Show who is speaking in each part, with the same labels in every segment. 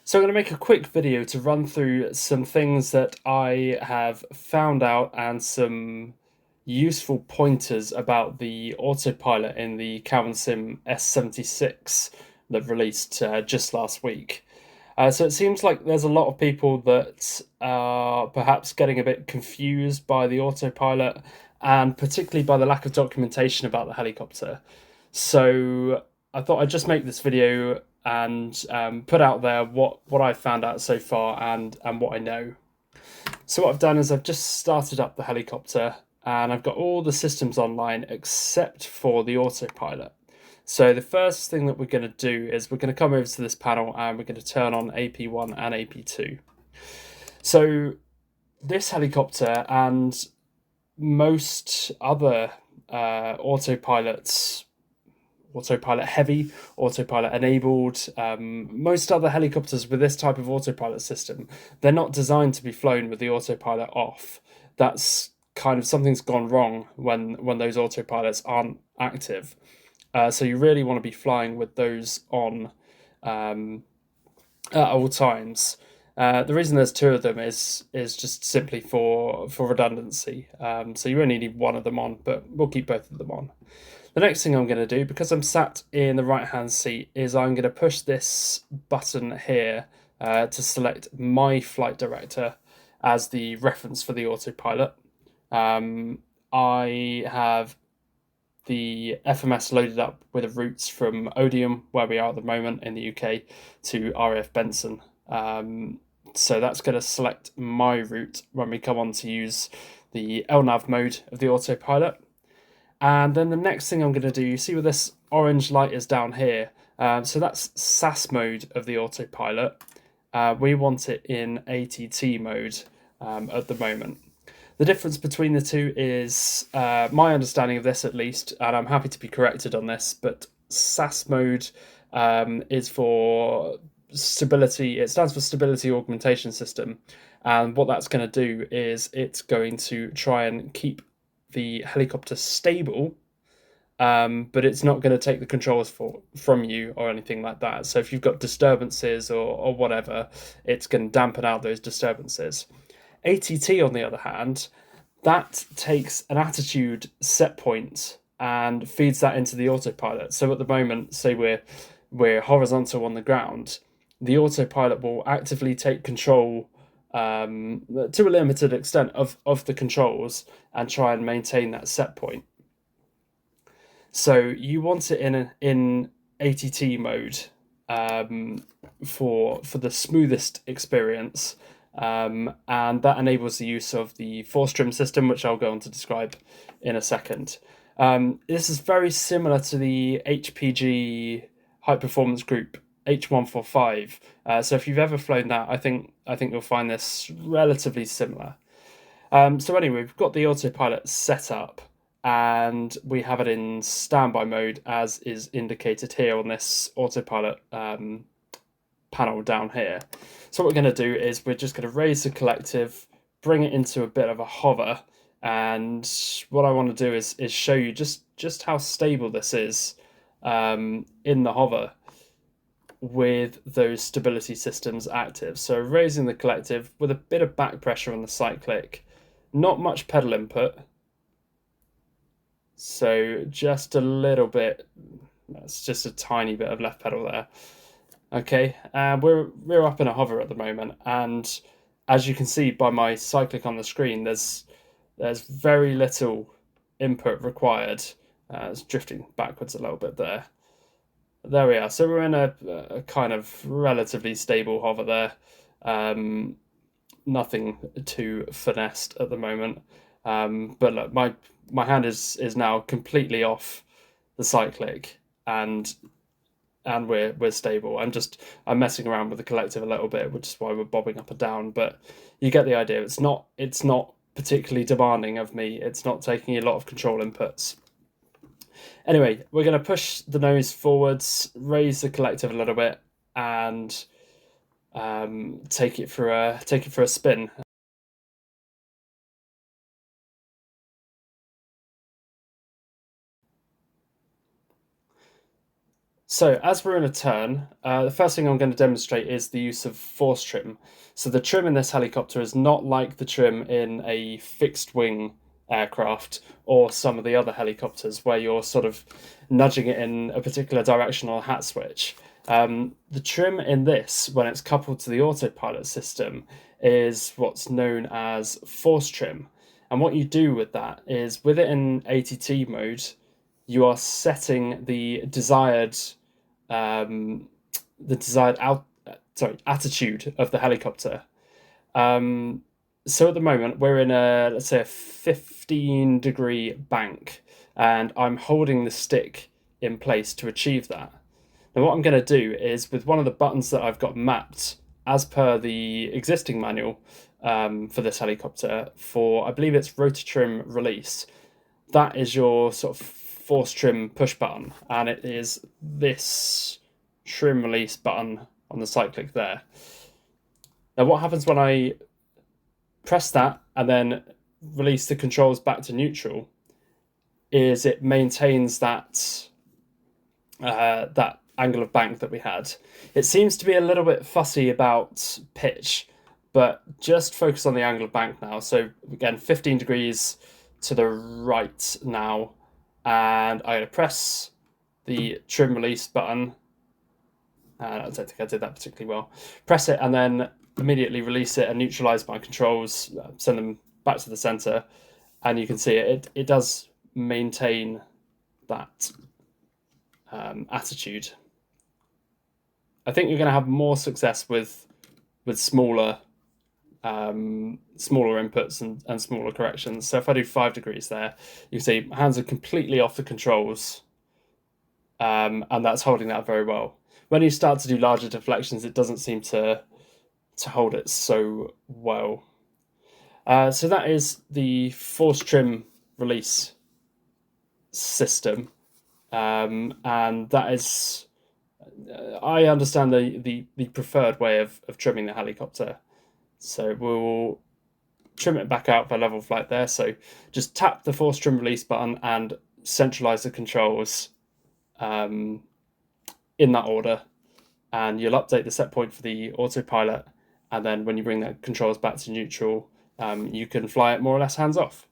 Speaker 1: So I'm going to make a quick video to run through some things that I have found out and some useful pointers about the autopilot in the CowanSim S76 that released just last week. So it seems like there's a lot of people that are perhaps getting a bit confused by the autopilot and particularly by the lack of documentation about the helicopter. So I thought I'd just make this video and put out there what I've found out so far and what I know. So what I've done is I've just started up the helicopter and I've got all the systems online except for the autopilot. So the first thing that we're going to do is we're going to come over to this panel and we're going to turn on AP1 and AP2. So this helicopter and most other autopilots, autopilot heavy, autopilot enabled, most other helicopters with this type of autopilot system, they're not designed to be flown with the autopilot off. That's kind of something's gone wrong when those autopilots aren't active. So you really want to be flying with those on at all times. The reason there's two of them is just simply for redundancy. So you only need one of them on, but we'll keep both of them on. The next thing I'm going to do, because I'm sat in the right-hand seat, is I'm going to push this button here to select my flight director as the reference for the autopilot. I have the FMS loaded up with the routes from Odium, where we are at the moment in the UK, to RAF Benson. So that's going to select my route when we come on to use the LNAV mode of the autopilot. And then the next thing I'm going to do, you see where this orange light is down here. So that's SAS mode of the autopilot. We want it in ATT mode at the moment. The difference between the two is my understanding of this, at least, and I'm happy to be corrected on this, but SAS mode is for stability. It stands for Stability Augmentation System. And what that's going to do is it's going to try and keep the helicopter stable, but it's not going to take the controls from you or anything like that. So if you've got disturbances or whatever, it's going to dampen out those disturbances. ATT, on the other hand, that takes an attitude set point and feeds that into the autopilot. So at the moment, say we're horizontal on the ground, the autopilot will actively take control to a limited extent of the controls and try and maintain that set point. So you want it in ATT mode for the smoothest experience. And that enables the use of the force trim system, which I'll go on to describe in a second. This is very similar to the HPG High Performance Group H145. So if you've ever flown that, I think you'll find this relatively similar. So anyway, we've got the autopilot set up, and we have it in standby mode, as is indicated here on this autopilot panel down here. So what we're going to do is we're just going to raise the collective, bring it into a bit of a hover, and what I want to do is show you just how stable this is in the hover with those stability systems active. So raising the collective with a bit of back pressure on the cyclic, not much pedal input, so just a little bit, that's just a tiny bit of left pedal there. Okay, we're up in a hover at the moment, and as you can see by my cyclic on the screen, there's very little input required. It's drifting backwards a little bit there. There we are. So we're in a kind of relatively stable hover there. Nothing too finessed at the moment. But look, my hand is now completely off the cyclic, and we're stable. I'm messing around with the collective a little bit, which is why we're bobbing up and down, but you get the idea. It's not particularly demanding of me. It's not taking a lot of control inputs. Anyway, we're going to push the nose forwards, raise the collective a little bit, and take it for a spin. So as we're in a turn, the first thing I'm going to demonstrate is the use of force trim. So the trim in this helicopter is not like the trim in a fixed wing aircraft or some of the other helicopters where you're sort of nudging it in a particular direction on a hat switch. The trim in this, when it's coupled to the autopilot system, is what's known as force trim. And what you do with that is, with it in ATT mode, you are setting the desired attitude of the helicopter. So at the moment we're in a, let's say, a 15-degree bank, and I'm holding the stick in place to achieve that. Now what I'm going to do is, with one of the buttons that I've got mapped as per the existing manual for this helicopter, for I believe it's Rotor Trim Release, that is your sort of force trim push button, and it is this trim release button on the cyclic there. Now what happens when I press that and then release the controls back to neutral is it maintains that that angle of bank that we had. It seems to be a little bit fussy about pitch, but just focus on the angle of bank now. So again, 15 degrees to the right now, and I'm going to press the trim release button. I don't think I did that particularly well. Press it and then immediately release it and neutralize my controls, send them back to the center, and you can see it does maintain that attitude. I think you're going to have more success with smaller inputs and smaller corrections. So if I do 5 degrees there, you can see my hands are completely off the controls, and that's holding that very well. When you start to do larger deflections, it doesn't seem to hold it so well. So that is the force trim release system, and that is, I understand, the preferred way of trimming the helicopter. So we'll trim it back out for level flight there. So just tap the force trim release button and centralize the controls in that order, and you'll update the set point for the autopilot, and then when you bring the controls back to neutral, you can fly it more or less hands off.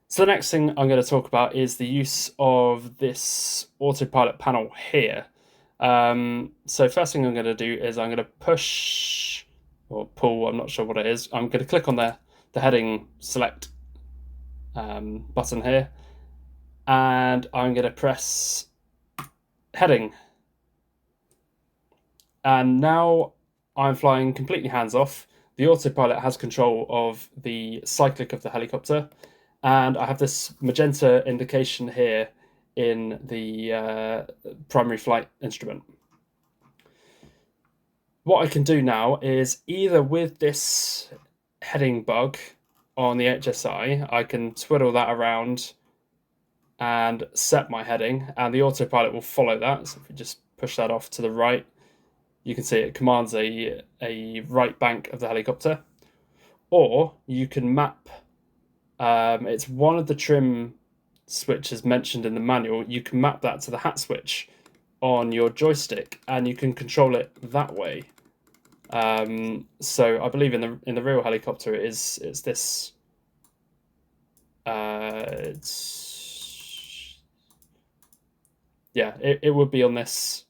Speaker 1: So the next thing I'm going to talk about is the use of this autopilot panel here. So first thing I'm going to do is I'm going to push or pull, I'm not sure what it is. I'm going to click on the heading select button here, and I'm going to press heading. And now I'm flying completely hands off. The autopilot has control of the cyclic of the helicopter, and I have this magenta indication here in the primary flight instrument. What I can do now is, either with this heading bug on the HSI, I can twiddle that around and set my heading, and the autopilot will follow that. So if we just push that off to the right, you can see it commands a right bank of the helicopter. Or you can map, it's one of the trim switches mentioned in the manual, you can map that to the hat switch on your joystick, and you can control it that way. So I believe in the real helicopter it's this it would be on this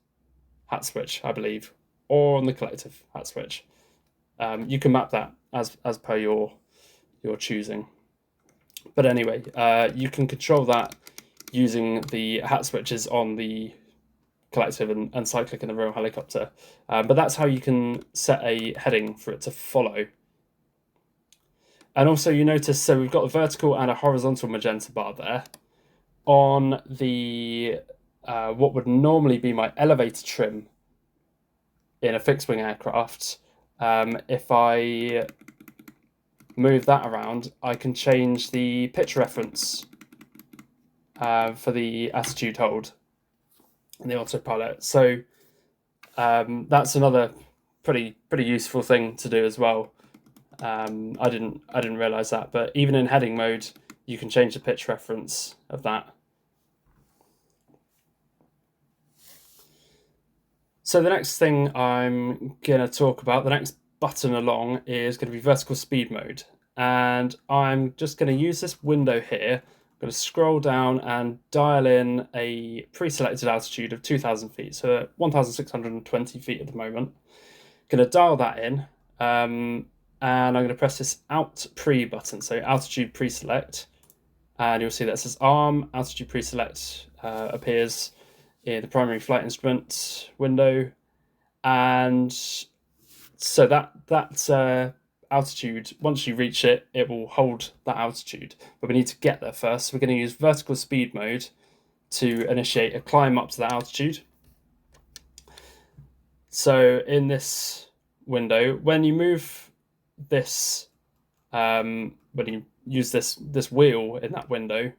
Speaker 1: hat switch, I believe, or on the collective hat switch. You can map that as per your choosing. But anyway, you can control that using the hat switches on the collective and cyclic in the real helicopter. But that's how you can set a heading for it to follow. And also you notice, so we've got a vertical and a horizontal magenta bar there. On the what would normally be my elevator trim in a fixed wing aircraft, if I move that around, I can change the pitch reference for the attitude hold in the autopilot. So that's another pretty useful thing to do as well. I didn't realize that, but even in heading mode, you can change the pitch reference of that. So the next thing I'm going to talk about, the next button along, is going to be vertical speed mode. And I'm just going to use this window here. I'm going to scroll down and dial in a pre-selected altitude of 2,000 feet. So 1,620 feet at the moment. Going to dial that in. And I'm going to press this Alt Pre button, so altitude pre-select. And you'll see that it says ARM, altitude pre-select appears in the primary flight instrument window. And so that altitude, once you reach it, it will hold that altitude. But we need to get there first. So we're going to use vertical speed mode to initiate a climb up to that altitude. So in this window, when you move this, when you use this wheel in that window,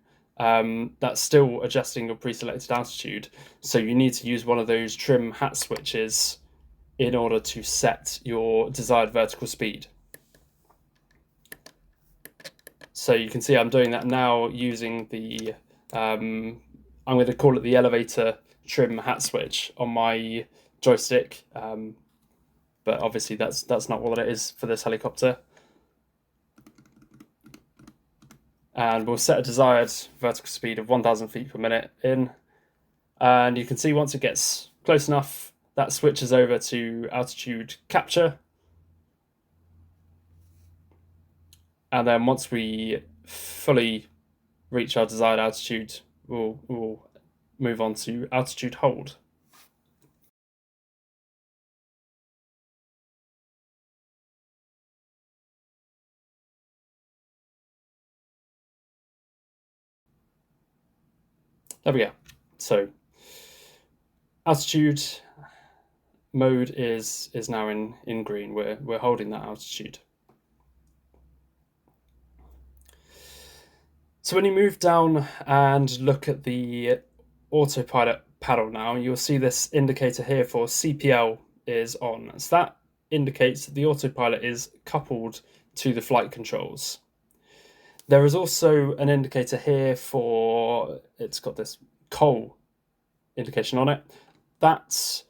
Speaker 1: that's still adjusting your pre-selected altitude. So you need to use one of those trim hat switches in order to set your desired vertical speed. So you can see I'm doing that now using the, I'm going to call it the elevator trim hat switch on my joystick. But obviously that's not what it is for this helicopter. And we'll set a desired vertical speed of 1,000 feet per minute in. And you can see once it gets close enough, that switches over to altitude capture. And then once we fully reach our desired altitude, we'll move on to altitude hold. There we go. So altitude mode is now in green. We're holding that altitude. So when you move down and look at the autopilot panel now, you'll see this indicator here for CPL is on. So that indicates that the autopilot is coupled to the flight controls. There is also an indicator here for, it's got this coal indication on it. That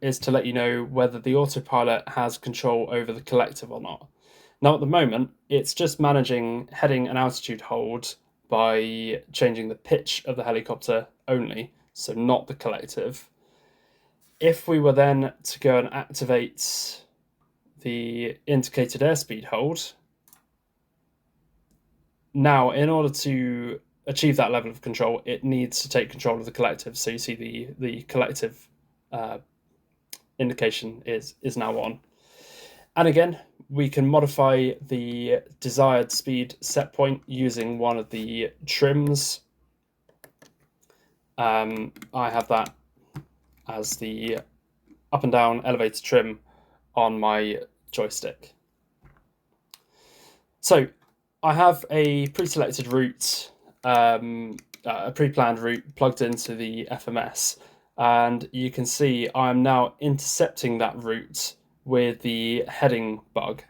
Speaker 1: is to let you know whether the autopilot has control over the collective or not. Now, at the moment, it's just managing heading and altitude hold by changing the pitch of the helicopter only, so not the collective. If we were then to go and activate the indicated airspeed hold, now, in order to achieve that level of control, it needs to take control of the collective. So you see the collective indication is now on. And again, we can modify the desired speed set point using one of the trims. I have that as the up and down elevator trim on my joystick. So I have a pre-selected route, a pre-planned route plugged into the FMS, and you can see I'm now intercepting that route with the heading bug.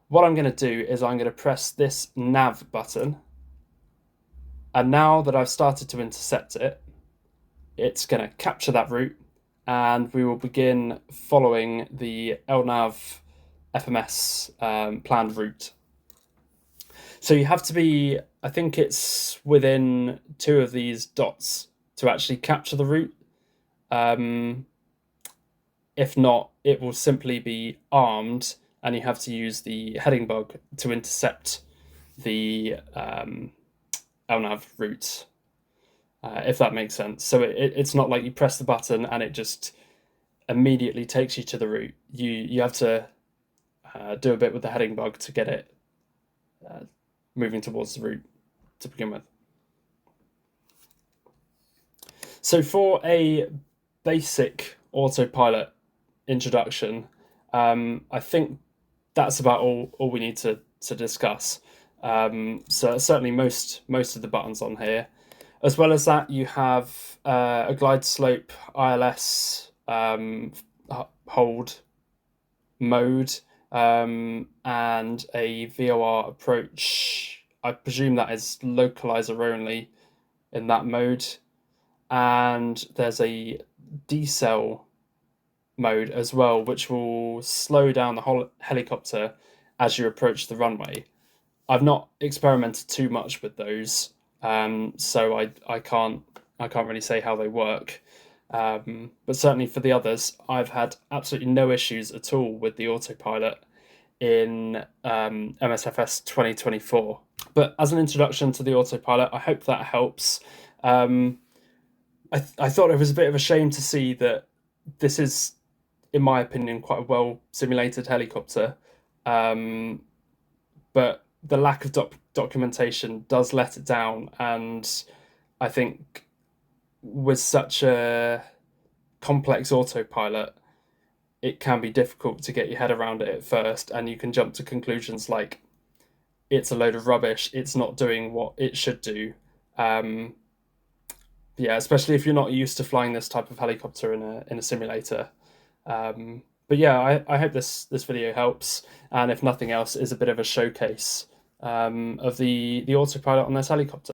Speaker 1: What I'm going to do is I'm going to press this nav button, and now that I've started to intercept it, it's going to capture that route, and we will begin following the LNAV FMS planned route. So you have to be, I think it's within 2 of these dots to actually capture the route. If not, it will simply be armed, and you have to use the heading bug to intercept the LNAV route, if that makes sense. So it's not like you press the button and it just immediately takes you to the route. You have to do a bit with the heading bug to get it moving towards the route to begin with. So for a basic autopilot introduction, I think that's about all we need to discuss. So certainly most of the buttons on here. As well as that, you have a glide slope, ILS, hold mode, and a VOR approach. I presume that is localizer only in that mode. And there's a decel mode as well, which will slow down the whole helicopter as you approach the runway. I've not experimented too much with those, so I can't really say how they work. But certainly for the others, I've had absolutely no issues at all with the autopilot in MSFS 2024. But as an introduction to the autopilot, I hope that helps. I thought it was a bit of a shame to see that this is, in my opinion, quite a well simulated helicopter, but the lack of documentation does let it down, and I think with such a complex autopilot, it can be difficult to get your head around it at first, and you can jump to conclusions like it's a load of rubbish, it's not doing what it should do. Yeah, especially if you're not used to flying this type of helicopter in a simulator. But yeah, I hope this video helps, and if nothing else, is a bit of a showcase of the autopilot on this helicopter.